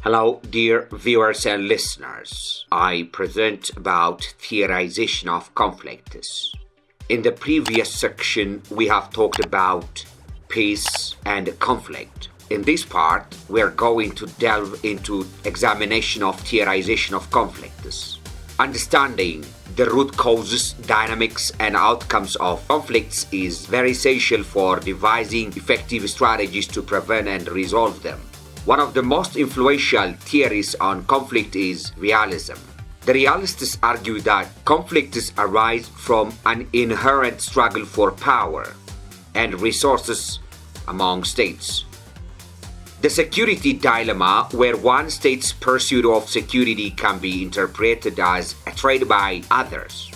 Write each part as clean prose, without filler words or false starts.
Hello, dear viewers and listeners. I present about Theorization of Conflicts. In the previous section, we have talked about peace and conflict. In this part, we are going to delve into examination of Theorization of Conflicts. Understanding the root causes, dynamics, and outcomes of conflicts is very essential for devising effective strategies to prevent and resolve them. One of the most influential theories on conflict is realism. The realists argue that conflicts arise from an inherent struggle for power and resources among states. The security dilemma, where one state's pursuit of security can be interpreted as a threat by others.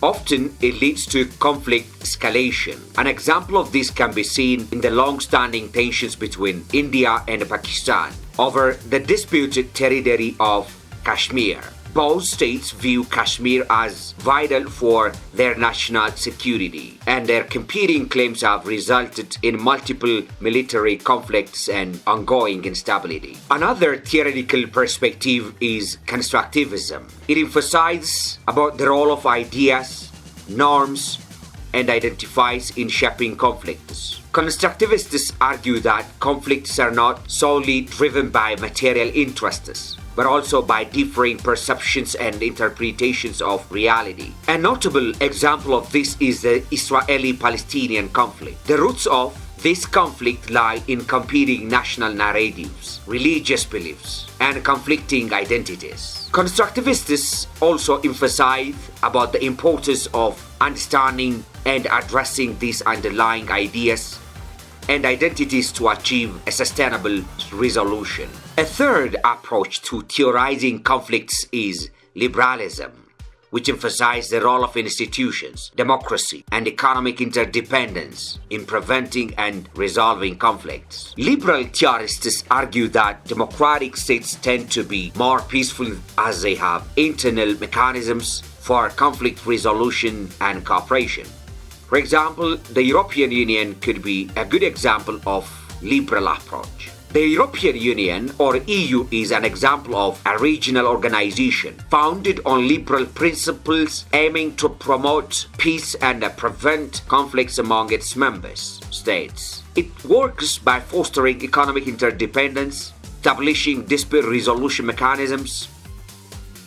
Often, it leads to conflict escalation. An example of this can be seen in the long-standing tensions between India and Pakistan over the disputed territory of Kashmir. Both states view Kashmir as vital for their national security, and their competing claims have resulted in multiple military conflicts and ongoing instability. Another theoretical perspective is constructivism. It emphasizes about the role of ideas, norms, and identifies in shaping conflicts. Constructivists argue that conflicts are not solely driven by material interests, but also by differing perceptions and interpretations of reality. A notable example of this is the Israeli-Palestinian conflict. The roots of this conflict lie in competing national narratives, religious beliefs, and conflicting identities. Constructivists also emphasize about the importance of understanding and addressing these underlying ideas and identities to achieve a sustainable resolution. A third approach to theorizing conflicts is liberalism, which emphasizes the role of institutions, democracy, and economic interdependence in preventing and resolving conflicts. Liberal theorists argue that democratic states tend to be more peaceful as they have internal mechanisms for conflict resolution and cooperation. For example, the European Union could be a good example of liberal approach. The European Union, or EU, is an example of a regional organization founded on liberal principles aiming to promote peace and prevent conflicts among its member states. It works by fostering economic interdependence, establishing dispute resolution mechanisms,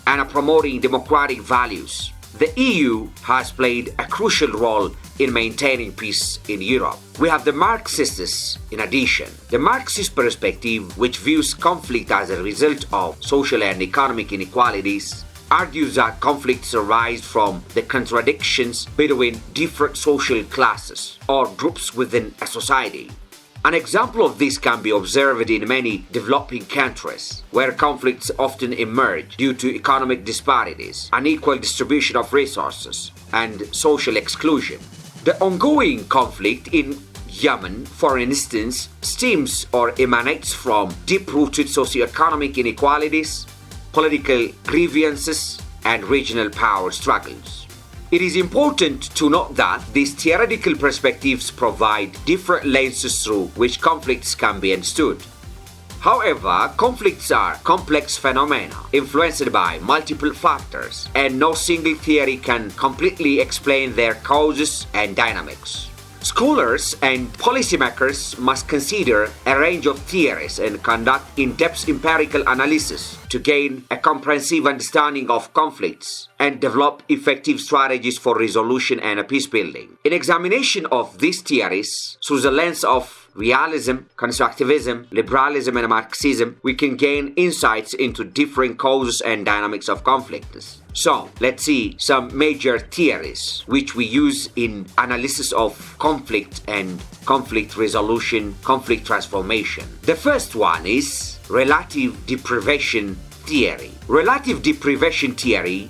and promoting democratic values. The EU has played a crucial role in maintaining peace in Europe. We have the Marxists in addition. The Marxist perspective, which views conflict as a result of social and economic inequalities, argues that conflicts arise from the contradictions between different social classes or groups within a society. An example of this can be observed in many developing countries, where conflicts often emerge due to economic disparities, unequal distribution of resources, and social exclusion. The ongoing conflict in Yemen, for instance, stems or emanates from deep-rooted socioeconomic inequalities, political grievances, and regional power struggles. It is important to note that these theoretical perspectives provide different lenses through which conflicts can be understood. However, conflicts are complex phenomena influenced by multiple factors, and no single theory can completely explain their causes and dynamics. Scholars and policymakers must consider a range of theories and conduct in-depth empirical analysis to gain a comprehensive understanding of conflicts and develop effective strategies for resolution and peace building. In examination of these theories through the lens of realism, constructivism, liberalism, and Marxism, we can gain insights into different causes and dynamics of conflicts. So, let's see some major theories which we use in analysis of conflict and conflict resolution, conflict transformation. The first one is relative deprivation theory. Relative deprivation theory,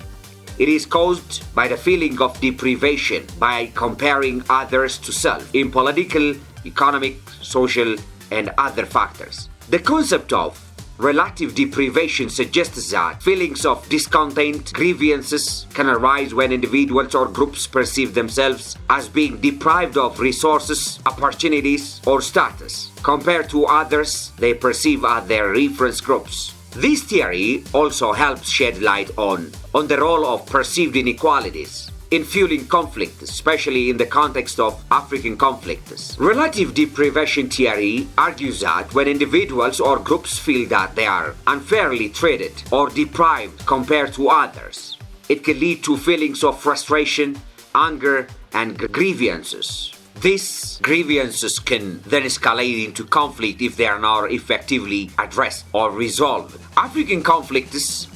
it is caused by the feeling of deprivation by comparing others to self in political, economic, social, and other factors. The concept of relative deprivation suggests that feelings of discontent, grievances can arise when individuals or groups perceive themselves as being deprived of resources, opportunities, or status compared to others they perceive as their reference groups. This theory also helps shed light on the role of perceived inequalities in fueling conflict, especially in the context of African conflicts. Relative deprivation theory argues that when individuals or groups feel that they are unfairly treated or deprived compared to others, it can lead to feelings of frustration, anger, and grievances. These grievances can then escalate into conflict if they are not effectively addressed or resolved. African conflicts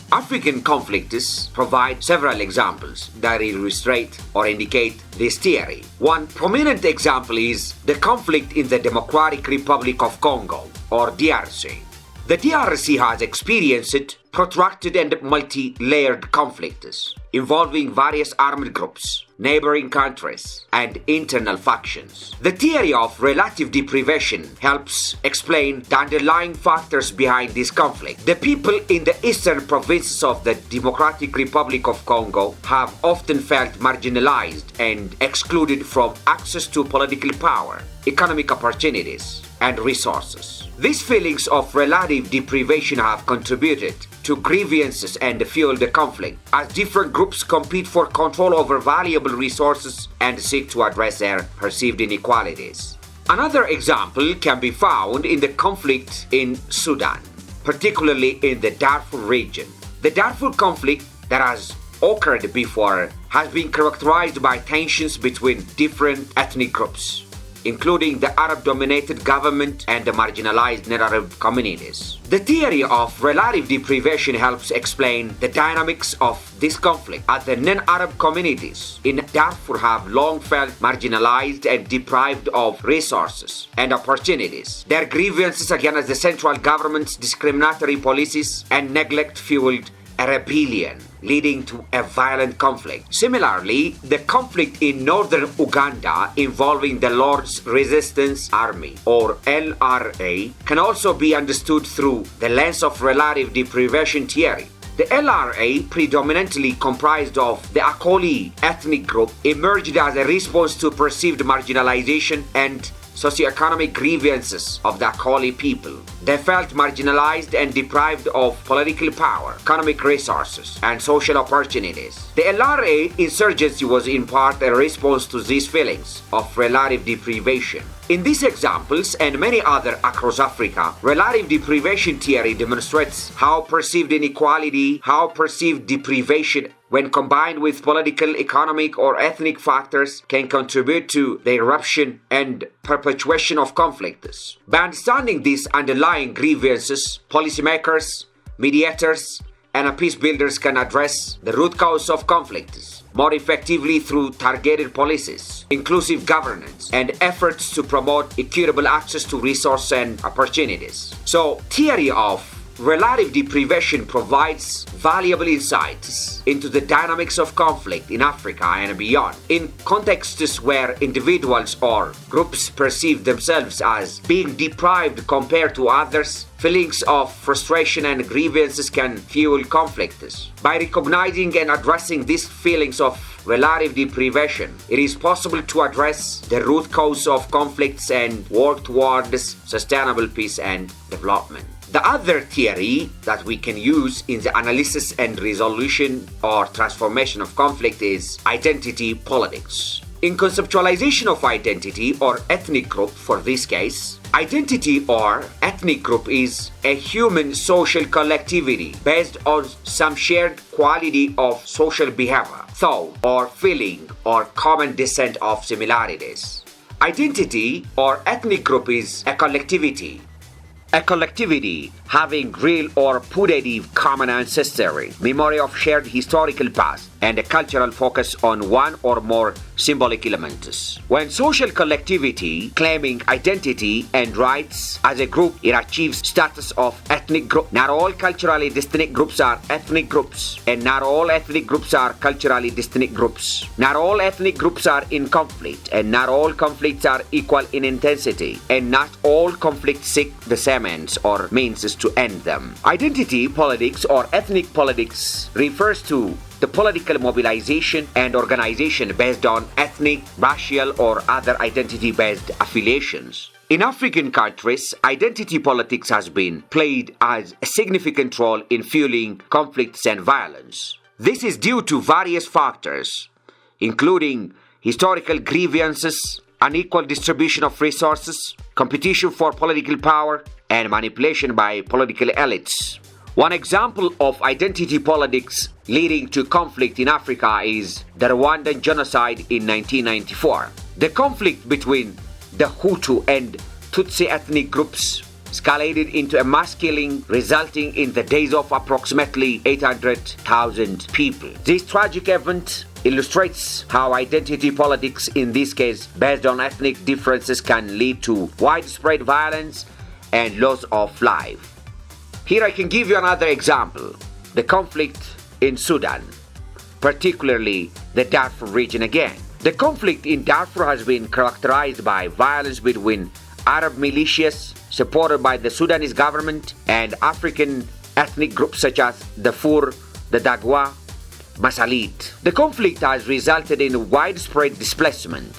provide several examples that illustrate or indicate this theory. One prominent example is the conflict in the Democratic Republic of Congo, or DRC. The DRC has experienced protracted and multi-layered conflicts involving various armed groups, neighboring countries, and internal factions. The theory of relative deprivation helps explain the underlying factors behind this conflict. The people in the eastern provinces of the Democratic Republic of Congo have often felt marginalized and excluded from access to political power, economic opportunities, and resources. These feelings of relative deprivation have contributed to grievances and fuel the conflict, as different groups compete for control over valuable resources and seek to address their perceived inequalities. Another example can be found in the conflict in Sudan, particularly in the Darfur region. The Darfur conflict that has occurred before has been characterized by tensions between different ethnic groups, including the Arab-dominated government and the marginalized non-Arab communities. The theory of relative deprivation helps explain the dynamics of this conflict, as the non-Arab communities in Darfur have long felt marginalized and deprived of resources and opportunities. Their grievances against the central government's discriminatory policies and neglect fueled a rebellion, leading to a violent conflict. Similarly, the conflict in northern Uganda involving the Lord's Resistance Army, or LRA, can also be understood through the lens of relative deprivation theory. The LRA, predominantly comprised of the Akoli ethnic group, emerged as a response to perceived marginalization and socioeconomic grievances of the Akoli people. They felt marginalized and deprived of political power, economic resources, and social opportunities. The LRA insurgency was in part a response to these feelings of relative deprivation. In these examples and many others across Africa, relative deprivation theory demonstrates how perceived inequality, how perceived deprivation, when combined with political, economic, or ethnic factors, can contribute to the eruption and perpetuation of conflicts. By understanding these underlying grievances, policymakers, mediators, and peace builders can address the root cause of conflicts more effectively through targeted policies, inclusive governance, and efforts to promote equitable access to resources and opportunities. So, theory of relative deprivation provides valuable insights into the dynamics of conflict in Africa and beyond. In contexts where individuals or groups perceive themselves as being deprived compared to others, feelings of frustration and grievances can fuel conflicts. By recognizing and addressing these feelings of relative deprivation, it is possible to address the root cause of conflicts and work towards sustainable peace and development. The other theory that we can use in the analysis and resolution or transformation of conflict is identity politics. In conceptualization of identity or ethnic group, for this case, identity or ethnic group is a human social collectivity based on some shared quality of social behavior, thought, or feeling, or common descent of similarities. Identity or ethnic group is a collectivity having real or putative common ancestry, memory of shared historical past, and a cultural focus on one or more symbolic elements. When social collectivity claiming identity and rights as a group, it achieves status of ethnic group. Not all culturally distinct groups are ethnic groups, and not all ethnic groups are culturally distinct groups. Not all ethnic groups are in conflict, and not all conflicts are equal in intensity, and not all conflicts seek the same remedies or means to end them. Identity politics or ethnic politics refers to the political mobilization and organization based on ethnic, racial, or other identity-based affiliations. In African countries, identity politics has been played as a significant role in fueling conflicts and violence. This is due to various factors, including historical grievances, unequal distribution of resources, competition for political power, and manipulation by political elites. One example of identity politics leading to conflict in Africa is the Rwandan genocide in 1994. The conflict between the Hutu and Tutsi ethnic groups escalated into a mass killing, resulting in the deaths of approximately 800,000 people. This tragic event illustrates how identity politics, in this case based on ethnic differences, can lead to widespread violence and loss of life. Here I can give you another example: the conflict in Sudan, particularly the Darfur region again. The conflict in Darfur has been characterized by violence between Arab militias supported by the Sudanese government and African ethnic groups such as the Fur, the Dagwa, Masalit. The conflict has resulted in widespread displacement,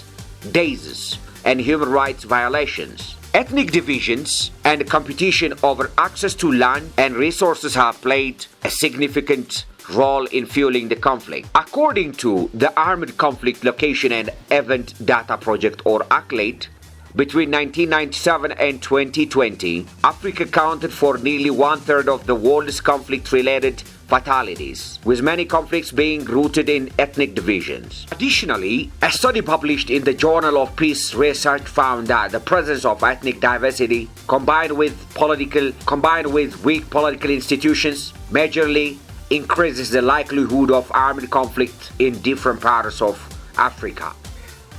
deaths, and human rights violations. Ethnic divisions and competition over access to land and resources have played a significant role in fueling the conflict. According to the Armed Conflict Location and Event Data Project, or ACLED, between 1997 and 2020, Africa accounted for nearly one-third of the world's conflict-related fatalities, with many conflicts being rooted in ethnic divisions. Additionally, a study published in the Journal of Peace Research found that the presence of ethnic diversity combined with weak political institutions majorly increases the likelihood of armed conflict in different parts of Africa.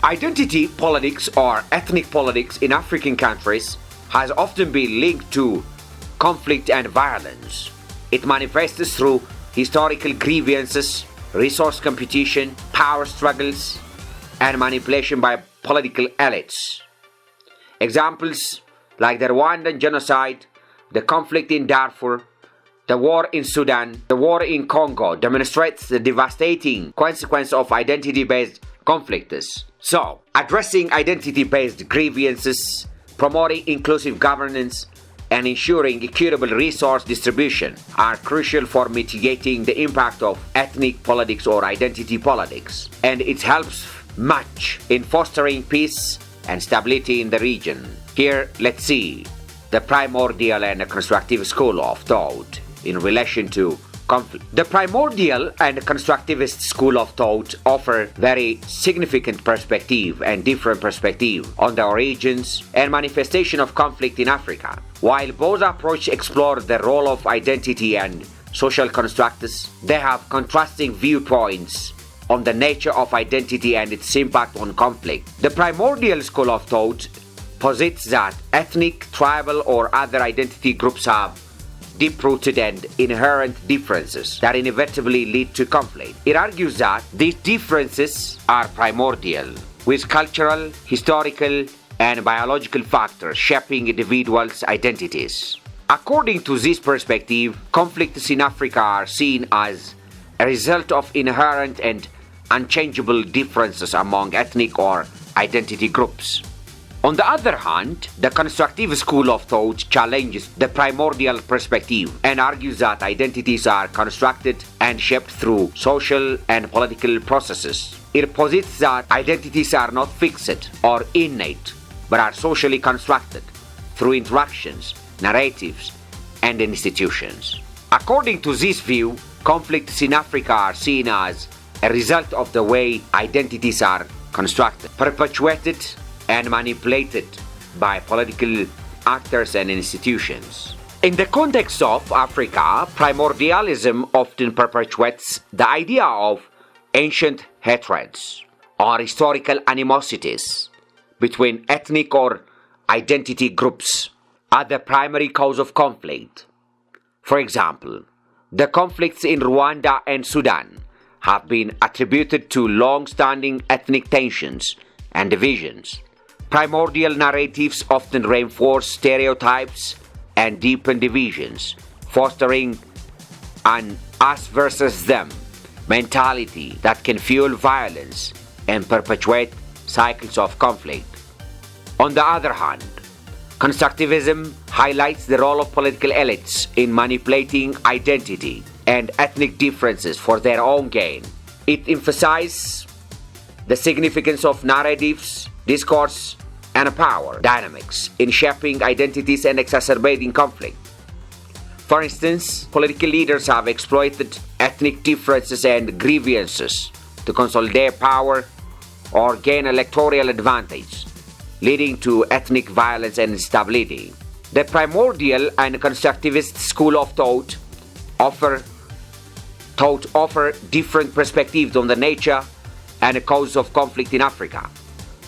Identity politics or ethnic politics in African countries has often been linked to conflict and violence. It manifests through historical grievances, resource competition, power struggles, and manipulation by political elites. Examples like the Rwandan genocide, the conflict in Darfur, the war in Sudan, the war in Congo demonstrates the devastating consequence of identity-based conflicts. So, addressing identity-based grievances, promoting inclusive governance, and ensuring equitable resource distribution are crucial for mitigating the impact of ethnic politics or identity politics, and it helps much in fostering peace and stability in the region. Here, let's see the primordial and constructive school of thought in relation to conflict. The primordial and constructivist school of thought offer very significant perspective and different perspective on the origins and manifestation of conflict in Africa. While both approaches explore the role of identity and social constructs, they have contrasting viewpoints on the nature of identity and its impact on conflict. The primordial school of thought posits that ethnic, tribal, or other identity groups have deep-rooted and inherent differences that inevitably lead to conflict. It argues that these differences are primordial, with cultural, historical, and biological factors shaping individuals' identities. According to this perspective, conflicts in Africa are seen as a result of inherent and unchangeable differences among ethnic or identity groups. On the other hand, the constructive school of thought challenges the primordial perspective and argues that identities are constructed and shaped through social and political processes. It posits that identities are not fixed or innate, but are socially constructed through interactions, narratives, and institutions. According to this view, conflicts in Africa are seen as a result of the way identities are constructed, perpetuated, and manipulated by political actors and institutions. In the context of Africa, primordialism often perpetuates the idea of ancient hatreds or historical animosities between ethnic or identity groups are the primary cause of conflict. For example, the conflicts in Rwanda and Sudan have been attributed to long-standing ethnic tensions and divisions. Primordial narratives often reinforce stereotypes and deepen divisions, fostering an us versus them mentality that can fuel violence and perpetuate cycles of conflict. On the other hand, constructivism highlights the role of political elites in manipulating identity and ethnic differences for their own gain. It emphasizes the significance of narratives, discourse, and power dynamics in shaping identities and exacerbating conflict. For instance, political leaders have exploited ethnic differences and grievances to consolidate power or gain electoral advantage, leading to ethnic violence and instability. The primordial and constructivist school of thought offer different perspectives on the nature and the cause of conflict in Africa.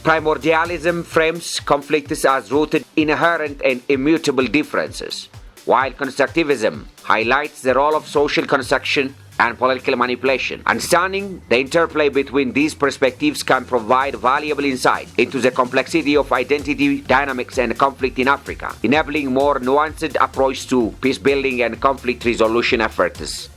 Primordialism frames conflicts as rooted in inherent and immutable differences, while constructivism highlights the role of social construction and political manipulation. Understanding the interplay between these perspectives can provide valuable insight into the complexity of identity dynamics and conflict in Africa, enabling more nuanced approach to peace building and conflict resolution efforts.